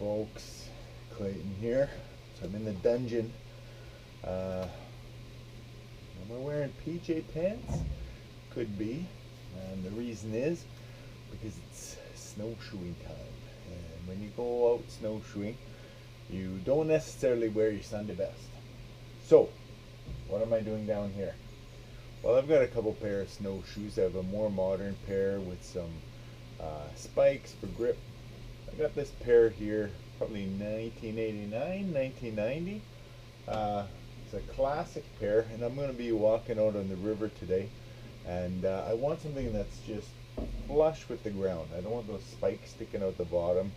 folks, Clayton here. So I'm in the dungeon. Am I wearing PJ pants? Could be. And the reason is because it's snowshoeing time. And when you go out snowshoeing, you don't necessarily wear your Sunday best. So, what am I doing down here? Well, I've got a couple pair of snowshoes. I have a more modern pair with some spikes for grip. I got this pair here, probably 1989, 1990. It's a classic pair, and I'm going to be walking out on the river today. And I want something that's just flush with the ground. I don't want those spikes sticking out the bottom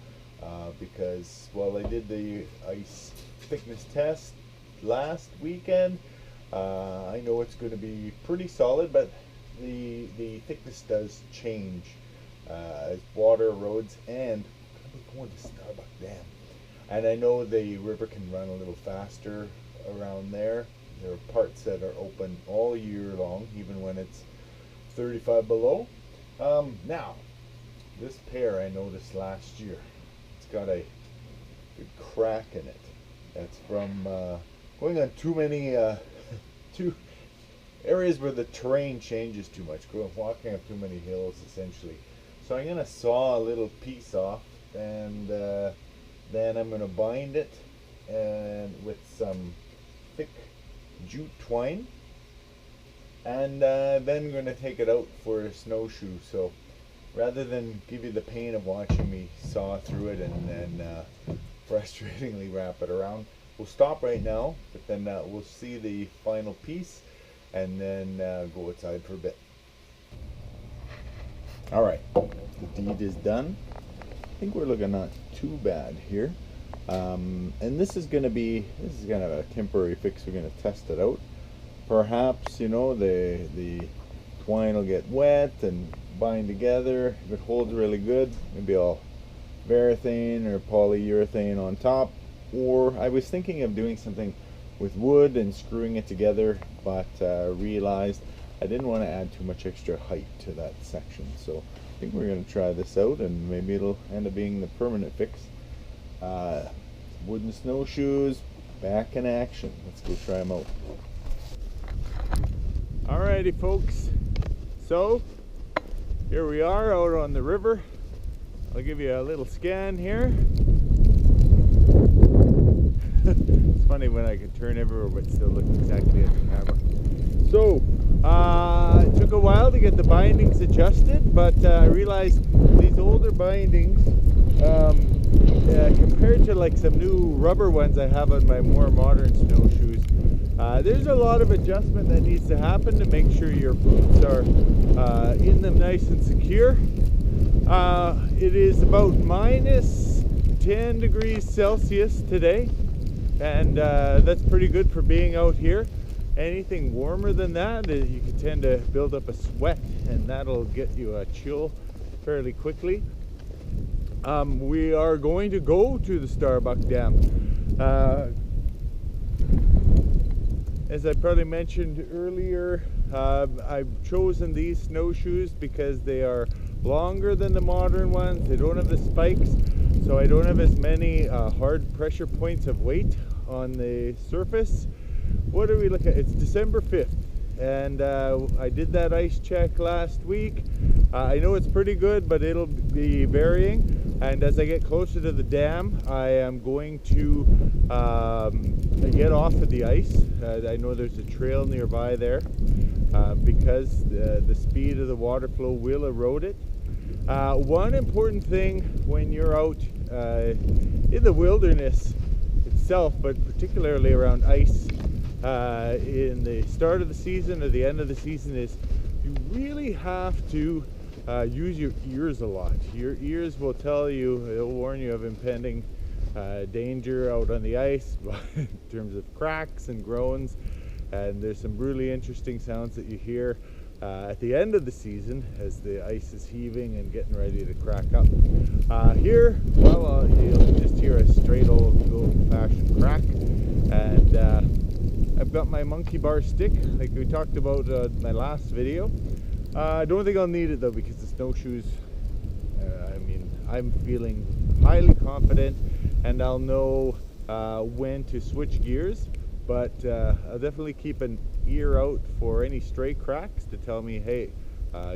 because, well, I did the ice thickness test last weekend. I know it's going to be pretty solid, but the thickness does change as water erodes, and I'm going to be going to Starbuck Dam. And I know the river can run a little faster around there. There are parts that are open all year long, even when it's 35 below. Now, this pair I noticed last year. It's got a good crack in it. That's from going on too many two areas where the terrain changes too much, walking up too many hills essentially. So I'm going to saw a little piece off, and then I'm going to bind it and with some thick jute twine, and then I'm going to take it out for a snowshoe. So rather than give you the pain of watching me saw through it and then frustratingly wrap it around, we'll stop right now, but then we'll see the final piece and then go outside for a bit. Alright, the deed is done. I think we're looking not too bad here. And this is kind of a temporary fix. We're going to test it out. Perhaps, you know, the twine will get wet and bind together. If it holds really good, maybe I'll varathane or polyurethane on top. Or I was thinking of doing something with wood and screwing it together, but realized I didn't want to add too much extra height to that section. So I think we're going to try this out, and maybe it'll end up being the permanent fix. Wooden snowshoes back in action. Let's go try them out. Alrighty folks, so here we are out on the river. I'll give you a little scan here. It's funny when I can turn everywhere but still look exactly at the camera. So it took a while to get the bindings adjusted, but I realized these older bindings compared to like some new rubber ones I have on my more modern snowshoes, there's a lot of adjustment that needs to happen to make sure your boots are in them nice and secure. It is about minus 10 degrees Celsius today, and that's pretty good for being out here. Anything warmer than that, you can tend to build up a sweat, and that'll get you a chill fairly quickly. We are going to go to the Starbuck Dam. As I probably mentioned earlier, I've chosen these snowshoes because they are longer than the modern ones. They don't have the spikes, so I don't have as many hard pressure points of weight on the surface. What are we looking at? It's December 5th, and I did that ice check last week. I know it's pretty good, but it'll be varying. And as I get closer to the dam, I am going to get off of the ice. I know there's a trail nearby there because the speed of the water flow will erode it. One important thing when you're out in the wilderness itself, but particularly around ice in the start of the season or the end of the season, is you really have to use your ears a lot. Your ears will tell you, they'll warn you of impending danger out on the ice in terms of cracks and groans, and there's some really interesting sounds that you hear at the end of the season as the ice is heaving and getting ready to crack up. Here, well, you'll just hear a straight old-fashioned crack, and I've got my monkey bar stick like we talked about in my last video. I don't think I'll need it though, because the snowshoes, I mean, I'm feeling highly confident and I'll know when to switch gears. But I'll definitely keep an ear out for any stray cracks to tell me, hey,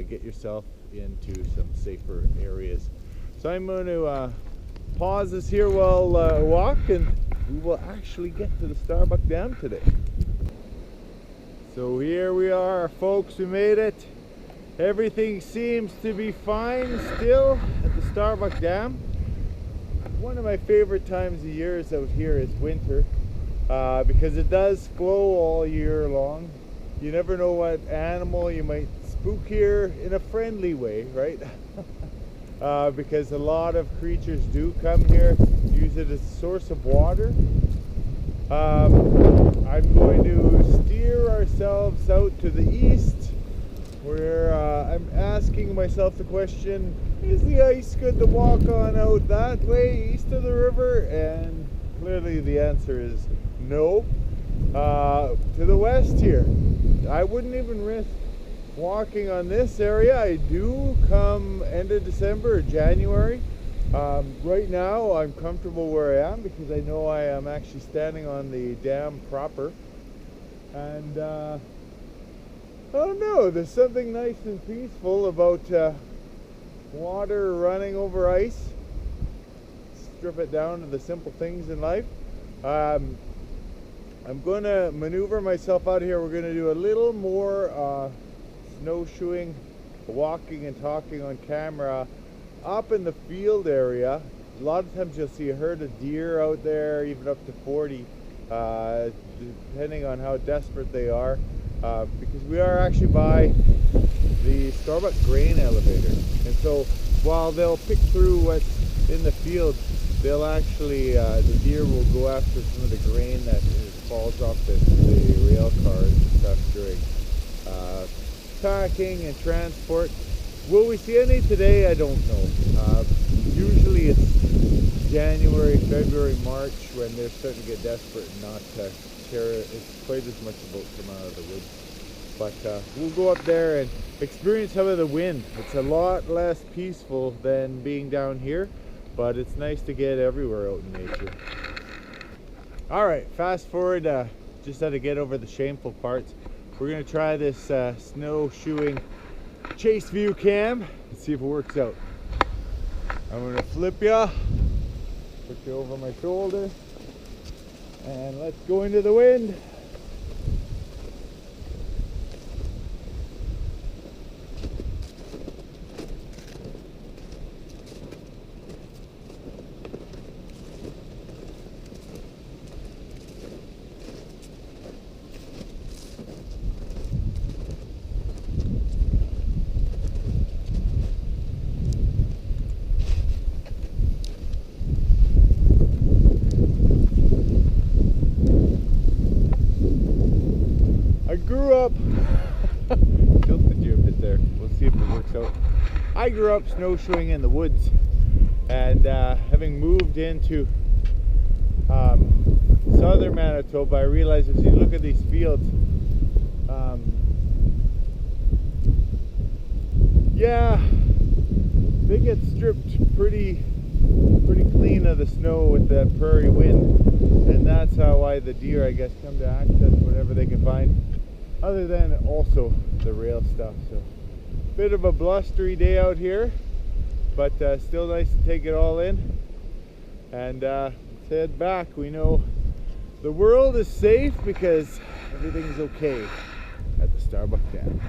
get yourself into some safer areas. So I'm going to pause this here while walk, and we will actually get to the Starbuck Dam today. So here we are, folks, we made it. Everything seems to be fine still at the Starbuck Dam. One of my favorite times of years out here is winter, because it does flow all year long. You never know what animal you might spook here in a friendly way, right? Because a lot of creatures do come here, use it as a source of water. I'm going to steer ourselves out to the east, where I'm asking myself the question, is the ice good to walk on out that way east of the river? And clearly the answer is no. To the west here, I wouldn't even risk walking on this area. I do come end of December or January. Right now I'm comfortable where I am because I know I am actually standing on the dam proper, and I don't know, there's something nice and peaceful about water running over ice. Strip it down to the simple things in life. I'm going to maneuver myself out here. We're going to do a little more snowshoeing, walking and talking on camera up in the field area. A lot of times you'll see a herd of deer out there, even up to 40, depending on how desperate they are, because we are actually by the Starbuck grain elevator. And so while they'll pick through what's in the field, they'll actually, the deer will go after some of the grain that falls off the rail cars and stuff during packing and transport. Will we see any today? I don't know. Usually it's January, February, March when they're starting to get desperate and not care it's quite as much about to come out of the woods. But we'll go up there and experience some of the wind. It's a lot less peaceful than being down here, but it's nice to get everywhere out in nature. Alright, fast forward, just had to get over the shameful parts. We're going to try this snowshoeing chase view cam and see if it works out. I'm going to flip ya, put you over my shoulder, and let's go into the wind. Tilted you a bit there. We'll see if it works out. I grew up snowshoeing in the woods, and having moved into southern Manitoba, I realized as you look at these fields, yeah, they get stripped pretty clean of the snow with that prairie wind, and that's why the deer, I guess, come to access whatever they can find, other than also the rail stuff. So bit of a blustery day out here, but still nice to take it all in. And let's head back. We know the world is safe because everything's okay at the Starbuck Dam.